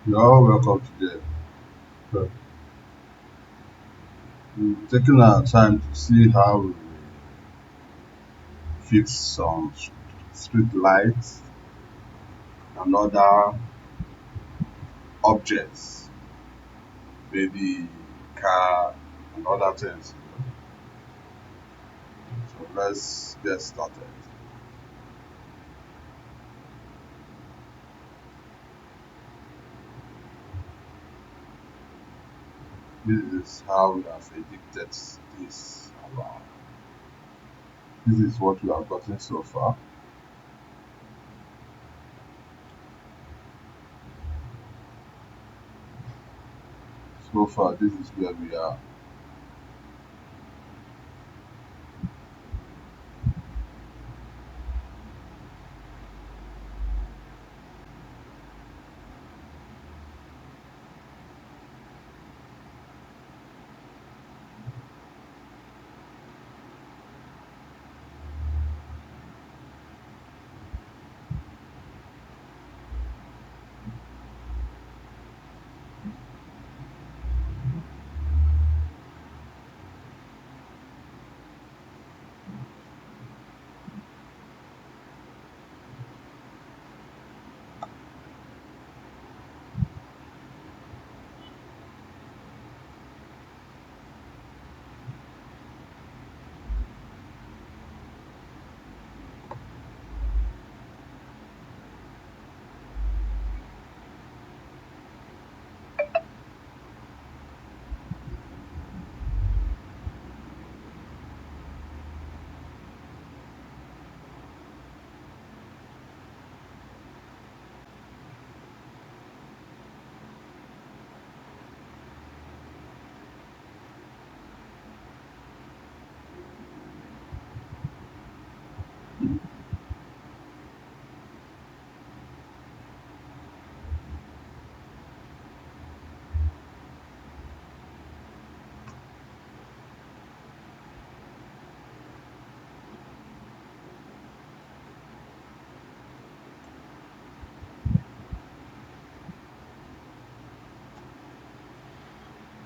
You're welcome today. So, we're taking our time to see how we fix some street lights and other objects, maybe car and other things. So let's get started. This is how we have edited this around. This is what we have gotten so far. So far, this is where we are.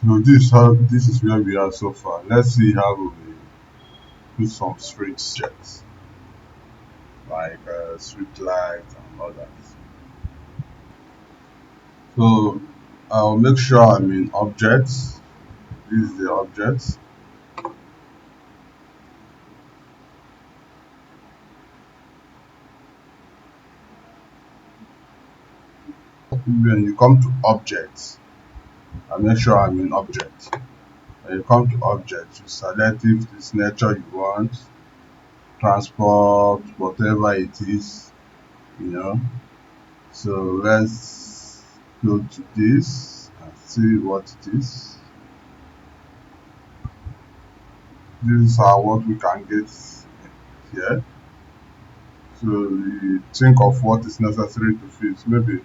So this is where we are so far. Let's see how we do some street checks like street lights and others. So I'll make sure I'm in objects. This is the objects. When you come to objects, I make sure I'm in objects. When you come to objects, you select if this nature you want, transport, whatever it is, you know. So let's go to this and see what it is. This is what we can get here. So you think of what is necessary to fix. Maybe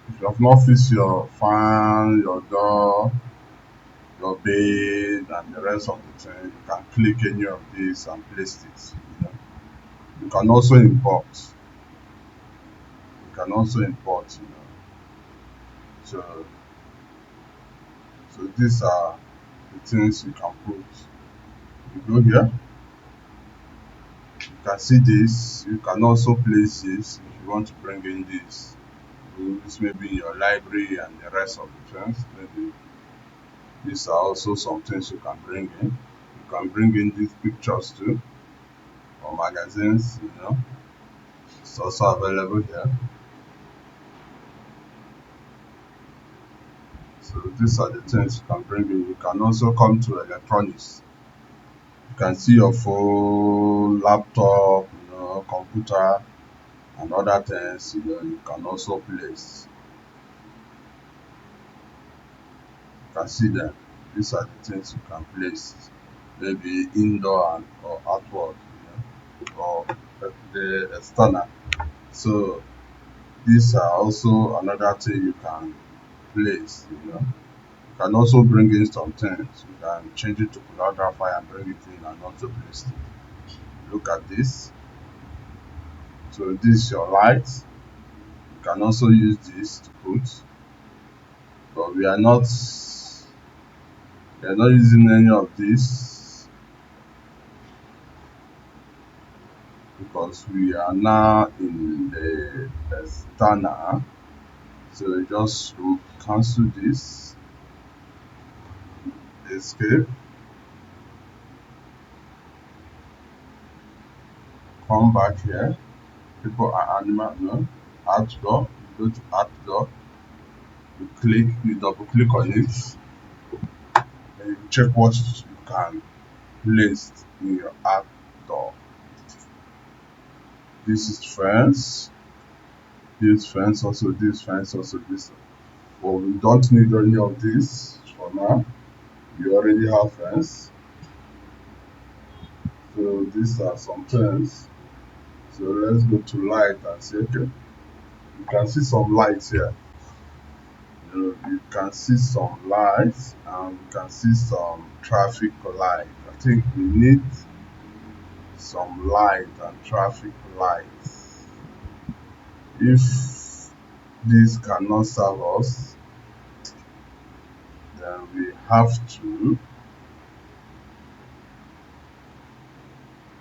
if you have not fixed your fan, your door, your bed, and the rest of the thing, you can click any of these and place it. You know. You can also import. You can also import. You know. So these are the things you can put. You go here. You can see this. You can also place this if you want to bring in this. This may be your library and the rest of the things. Maybe these are also some things you can bring in. You can bring in these pictures too, or magazines, you know. It's also available here. So these are the things you can bring in. You can also come to electronics. You can see your phone, laptop, you know, computer, and other things. You know, you can also place. You can see them. These are the things you can place. Maybe indoor and or outward, you know, or the external. So these are also another thing you can place, you know. You can also bring in some things. You can change it to photography and bring it in and also place it. Look at this. So this is your light. You can also use this to put. but we are not using any of this because we are now in the external. So we just will cancel this, escape, come back here. People are animal, no, outdoor. You go to outdoor, you double click on it, and you check what you can place in your outdoor. This is friends, this friends also, this friends also, this. But we don't need any of this for now. We already have friends. So these are some friends. So let's go to light and say, okay, you can see some lights here. You can see some lights and you can see some traffic light. I think we need some light and traffic lights. If this cannot serve us, then we have to,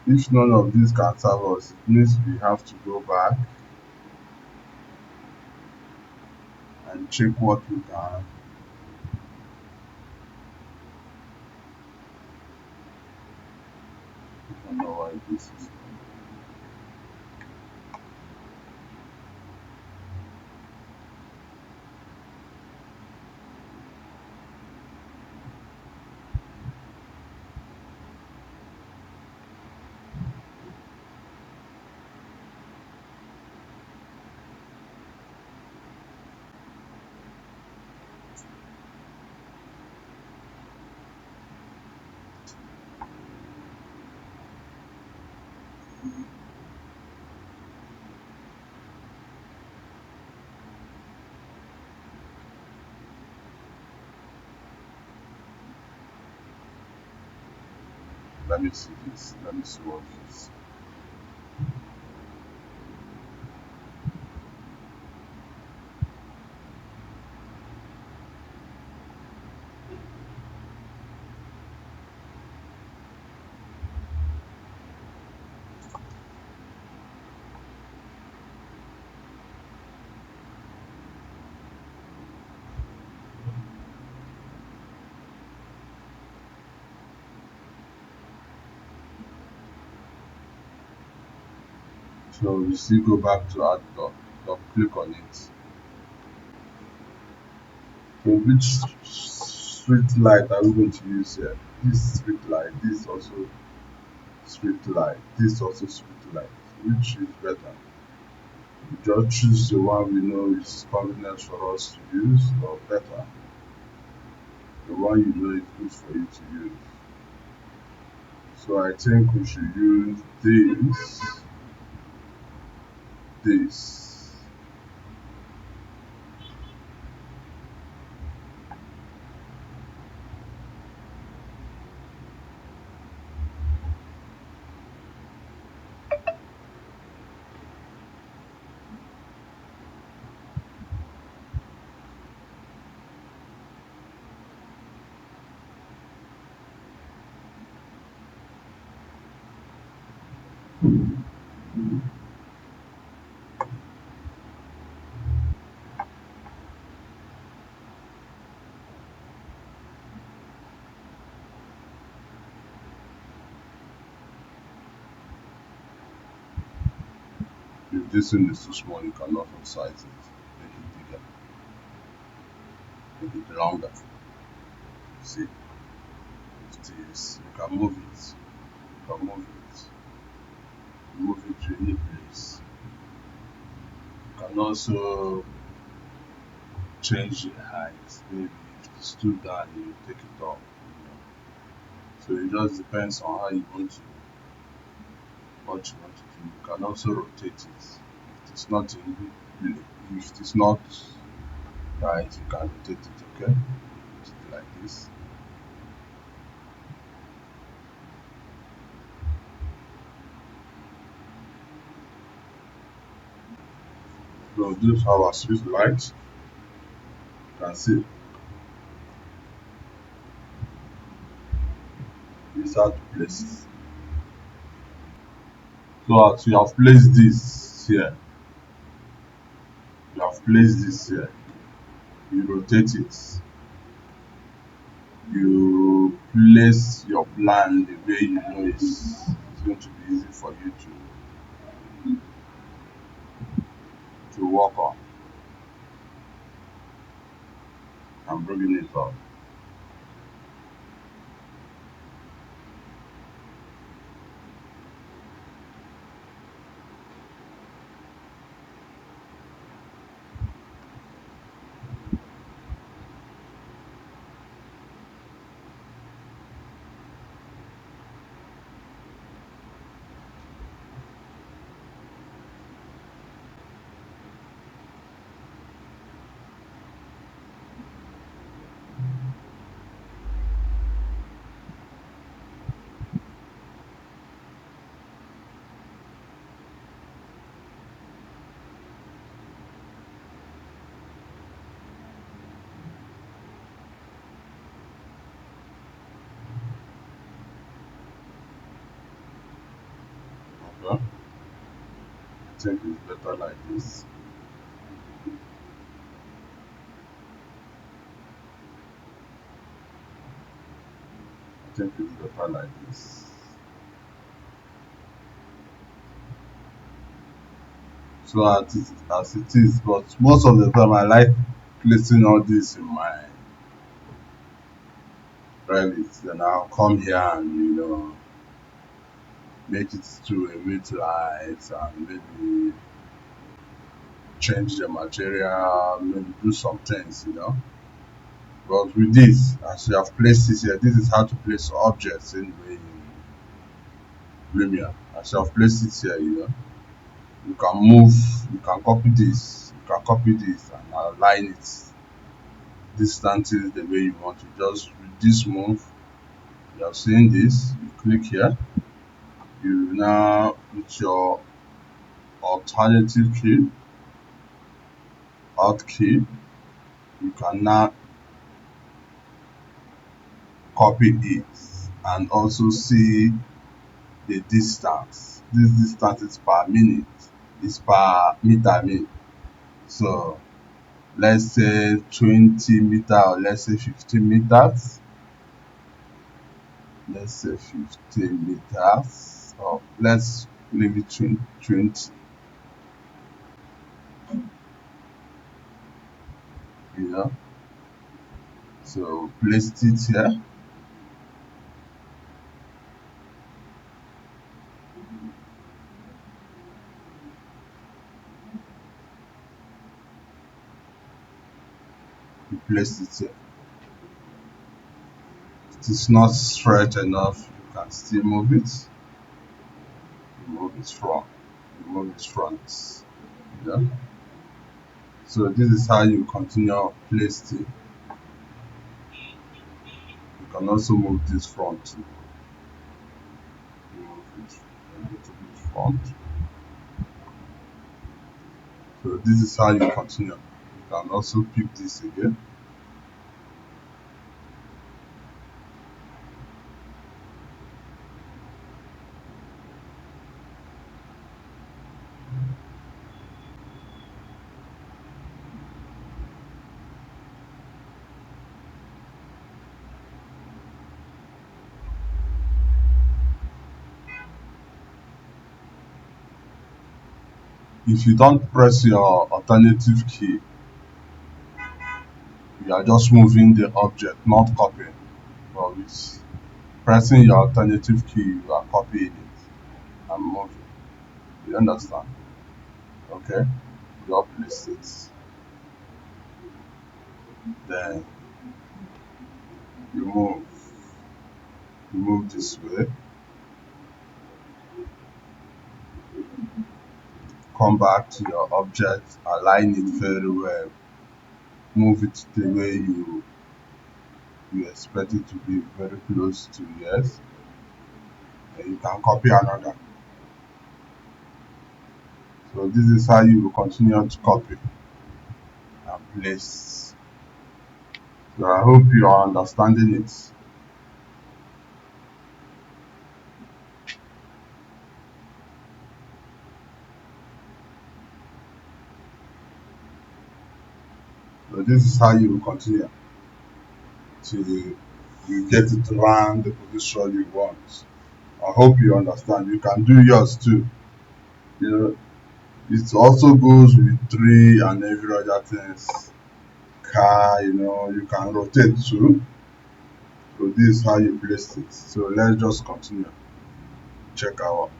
if none of these can serve us, it means we have to go back and check what we can. I don't know why this is. Let me see this. Let me see what this. So we still go back to outdoor. Double click on it. So which street light are we going to use here? This street light, this also street light, this also street light. Which is better? We just choose the one we know is convenient for us to use, or better, the one you know is good for you to use. So I think we should use this. If this one is too small, you cannot upsize it. Make it bigger, make it longer. See, if this, you can move it. You can move it to any place. You can also change the height. Maybe if it's too down, you take it up. So it just depends on how you want to, what you want to do. You can also rotate it. If it's not if it is not right, you can rotate it. Okay, just like this. So these are our street lights. You can see is how to place it. So as you have placed this here, you have placed this here, you rotate it, you place your plan the way you know it's going to be easy for you to work on and bringing it up. Okay? I think it's better like this. I think it's better like this. So as it is, but most of the time I like placing all this in my private. Then I'll come here and make it to a midlight and maybe change the material, maybe do some things. But with this, as you have placed this here, this is how to place objects anyway in Lumion. As you have placed it here, you can move, you can copy this, you can copy this and align it distantly the way you want to. Just with this move, you have seen this, you click here, you now with your alternative key, alt key, you can now copy it and also see the distance. This distance is per minute, is per meter I mean. So let's say 20 meter or let's say 15 meters. Let's say 15 meters or let's leave it 20, you know. So place it here. You place it here. It is not straight enough, you can still move it. You move it front. You move it front. Yeah. So this is how you continue placing. You can also move this front too. You move it a little bit front. So this is how you continue. You can also pick this again. If you don't press your alternative key, you are just moving the object, not copying. But with pressing your alternative key, you are copying it and moving. You understand? Okay? You place it. Then you move. You move this way. Come back to your object, align it very well. Move it the way you expect it to be very close to yes. And you can copy another. So this is how you will continue to copy and place. So I hope you are understanding it. So this is how you will continue till you get it around the position you want. I hope you understand. You can do yours too. You know, it also goes with tree and every other things. Car, you can rotate too. So this is how you place it. So let's just continue. Check our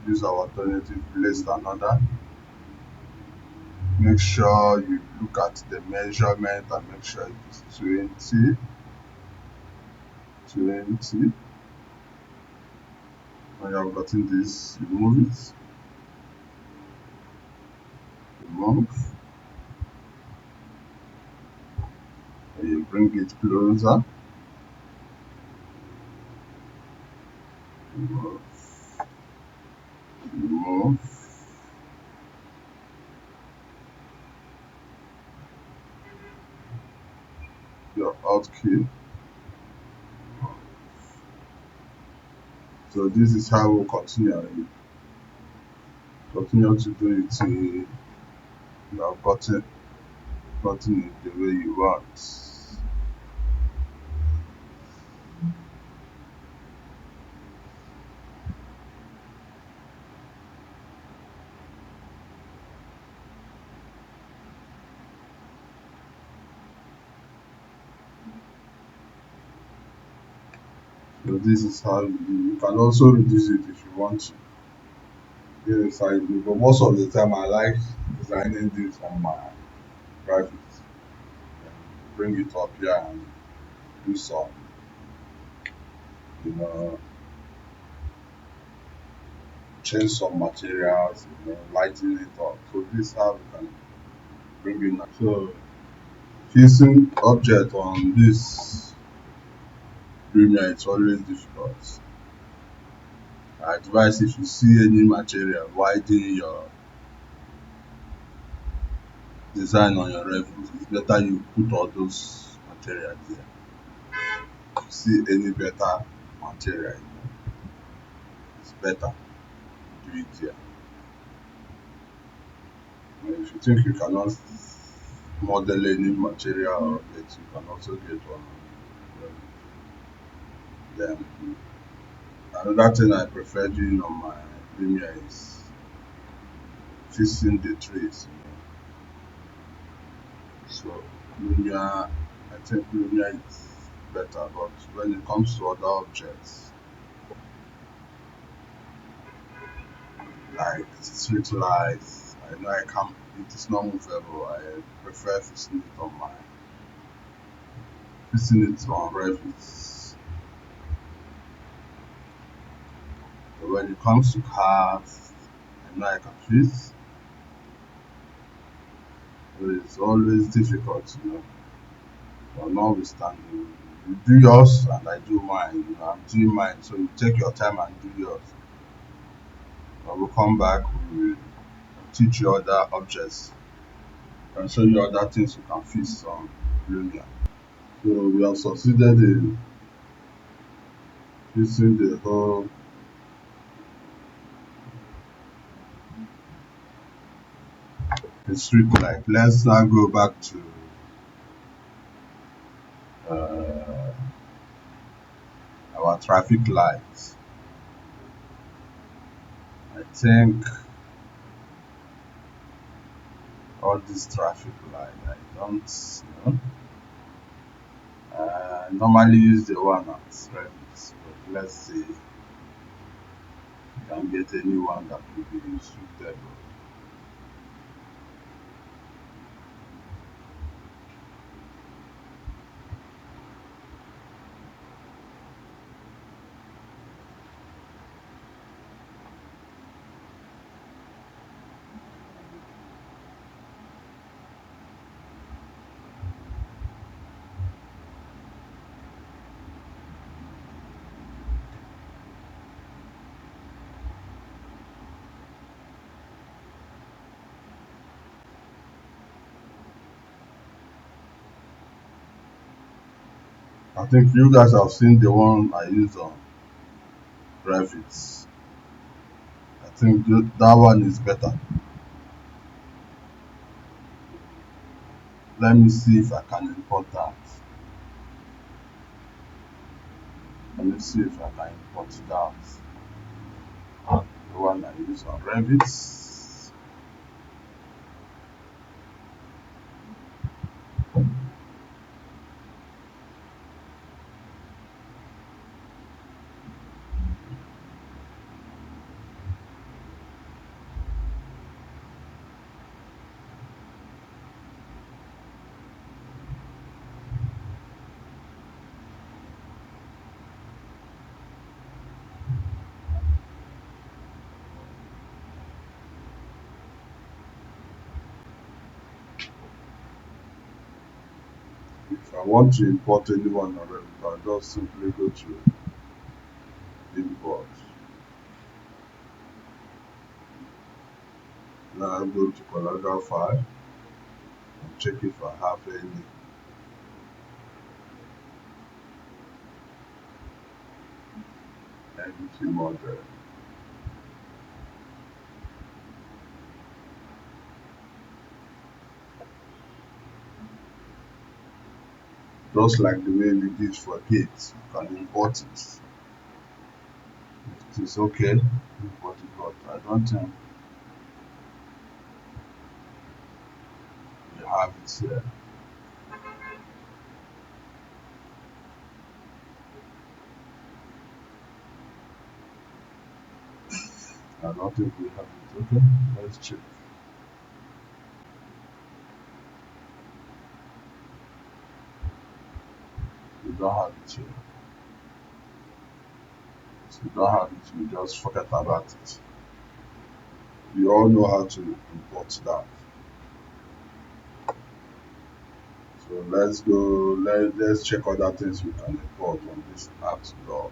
use our alternative, place another. Make sure you look at the measurement and make sure it's 20, 20. When you have gotten this, you move it, remove, and you bring it closer, remove, remove, your out key. So this is how we'll continue to do it till you have gotten it the way you want. So this is how you can also reduce it if you want to. Yes, I do, but most of the time I like designing this on my private. Bring it up here and do some, you know, change some materials, lighten it up. So this is how we can bring in. So fixing object on this Lumion is always difficult. I advise if you see any material widen your design on your reference, it's better you put all those materials there. If you see any better material, it's better do it here. If you think you cannot model any material or object, you can also get one. Then another thing I prefer doing on my Lumion is fixing the trees. So Lumion, I think Lumion is better, but when it comes to other objects like street lights, I know I can't. It is not movable. I prefer fixing it on Revit. But when it comes to cars, I know I can fix. But it's always difficult. But notwithstanding, you do yours and I do mine. I'm doing mine, so you take your time and do yours. I will come back. We will teach you other objects and show you other things you can fix on Lumion. So we have succeeded in fixing the whole street light. Let's now go back to uh, our traffic lights. I think all this traffic light, I don't, normally use the one at Revit, but let's see if you can get anyone that will be suitable. I think you guys have seen the one I use on Revit. I think that one is better. Let me see if I can import that. Let me see if I can import that. The one I use on Revit. If I want to import anyone on Revit, I'll just simply go to import. Now I go to Colorado file and check if I have any empty model. Just like the way we did for gate, you can import it. If it is okay, import it, but I don't think we have it here. I don't think we have it. Okay, let's check. We don't have it here. If you don't have it, you just forget about it. You all know how to import that. So let's go, let's check other things we can import on this app store.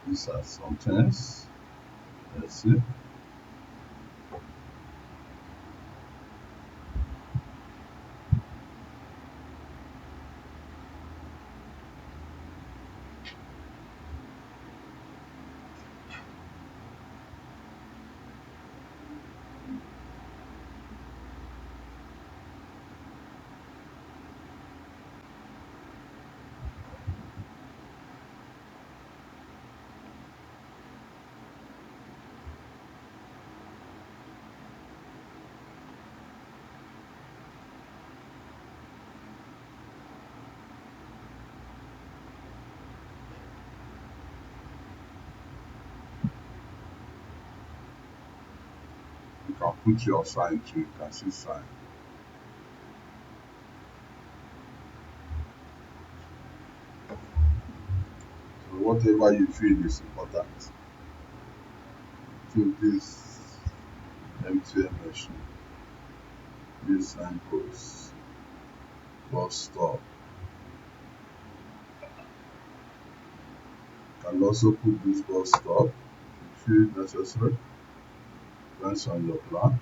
These are some things. Let's see. You can put your sign too. You can see sign. So whatever you feel is important. So this MTM machine, this signpost, bus stop. You can also put this bus stop if you feel necessary. Depends on your plan.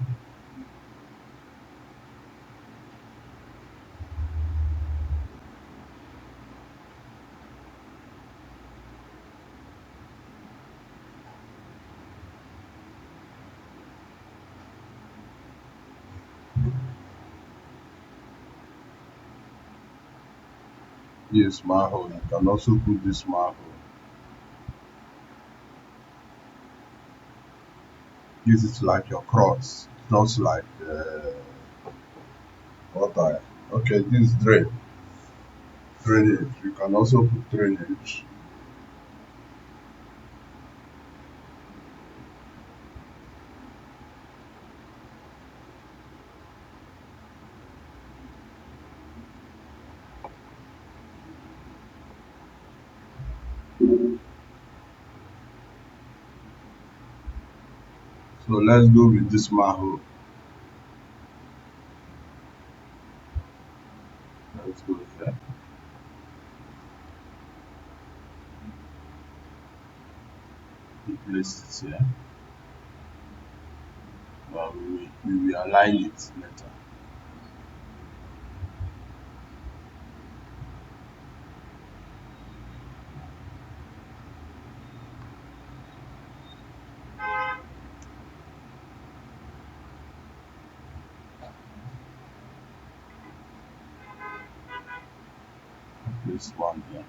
Yes, manhole. You can also put this manhole. Use it like your cross, just like what I. Okay, this drainage. You can also put drainage. So let's go with this manhole. Let's go here. We place it here. We will align it later. place one here.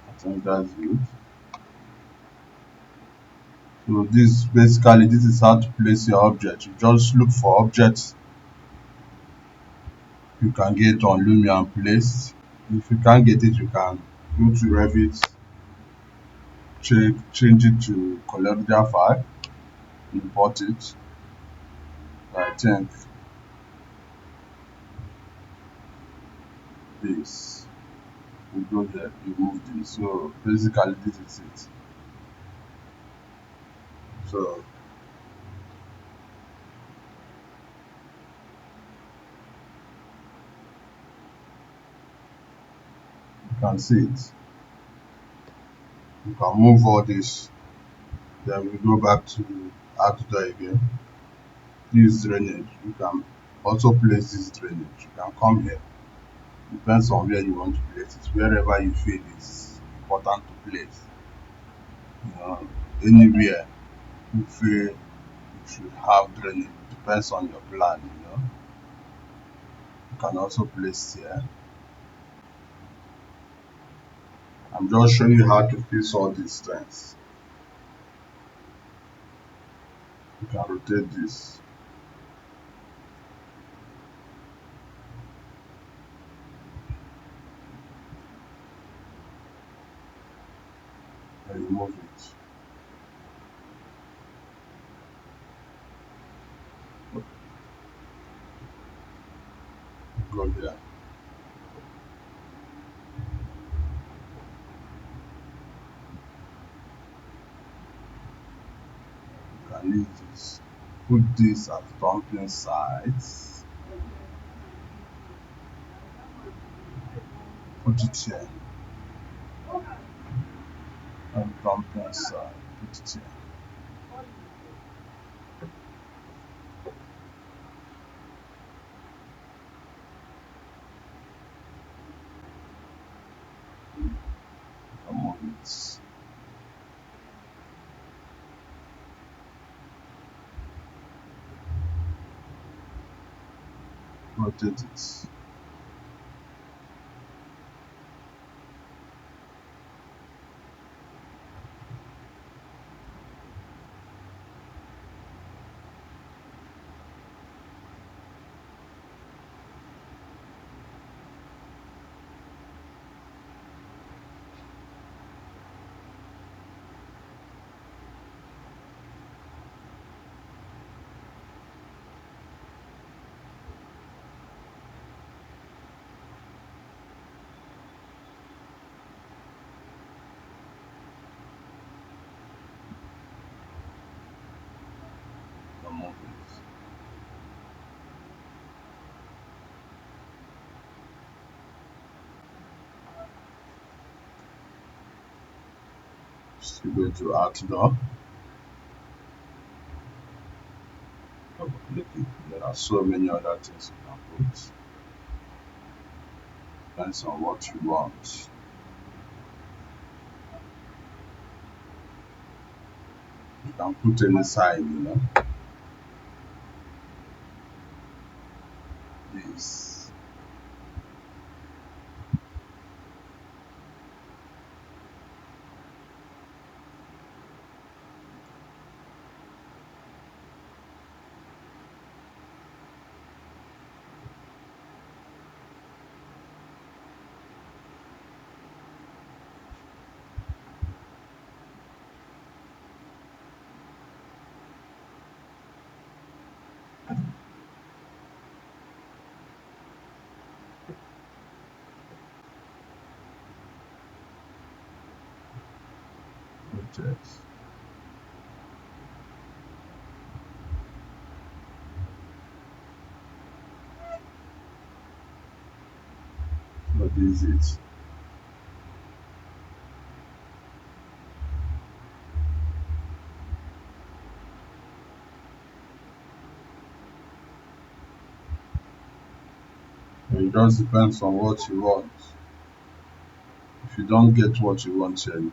I think that's good. So this is how to place your object. You just look for objects you can get on Lumion placed. If you can't get it, you can go to Revit, change it to Collector file, import it. I think this. We go there, you move this. So basically, this is it. So you can see it. You can move all this. Then we go back to outdoor again. This drainage. You can also place this drainage. You can come here. Depends on where you want to place it. Wherever you feel is important to place. You know, anywhere you feel you should have drainage. Depends on your plan. You can also place here. I'm just showing you how to fix all these things. You can rotate this. And remove it. Go here. You can use this. Put this at dumping sides. Put it here. And dumping side. Put it here. Move it. Rotate it. Move it. Still go to outdoor. Double-click it. There are so many other things you can put. Depends on what you want. You can put any sign, This. Rotate. So this is it. It just depends on what you want. you don't get what you want here, you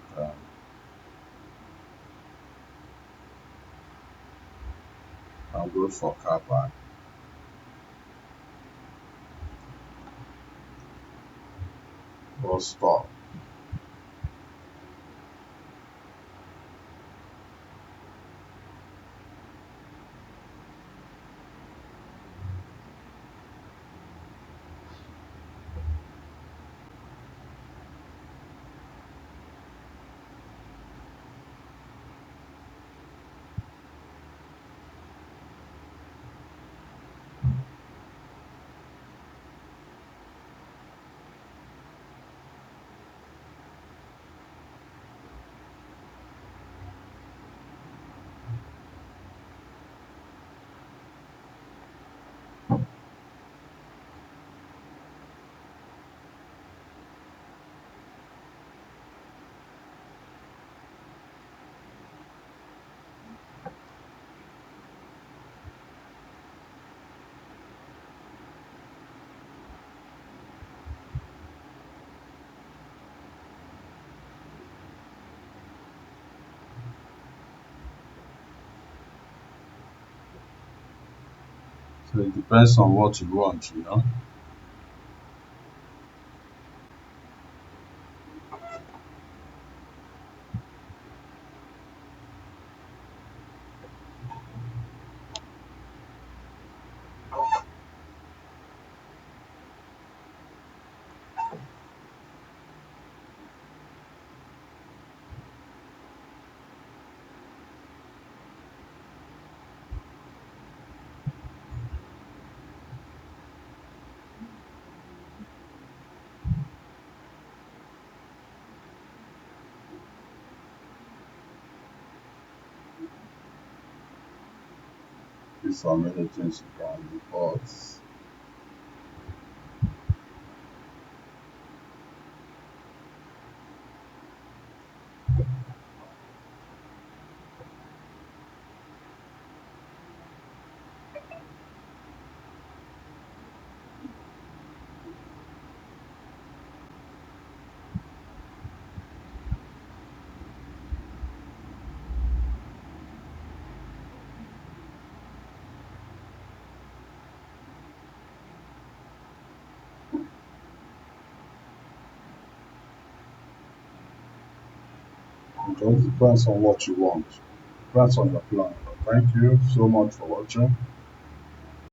can go for car park or stop. So it depends on what you want, you know. These are many things you can do, but it all depends on what you want. Depends on your plan. Thank you so much for watching.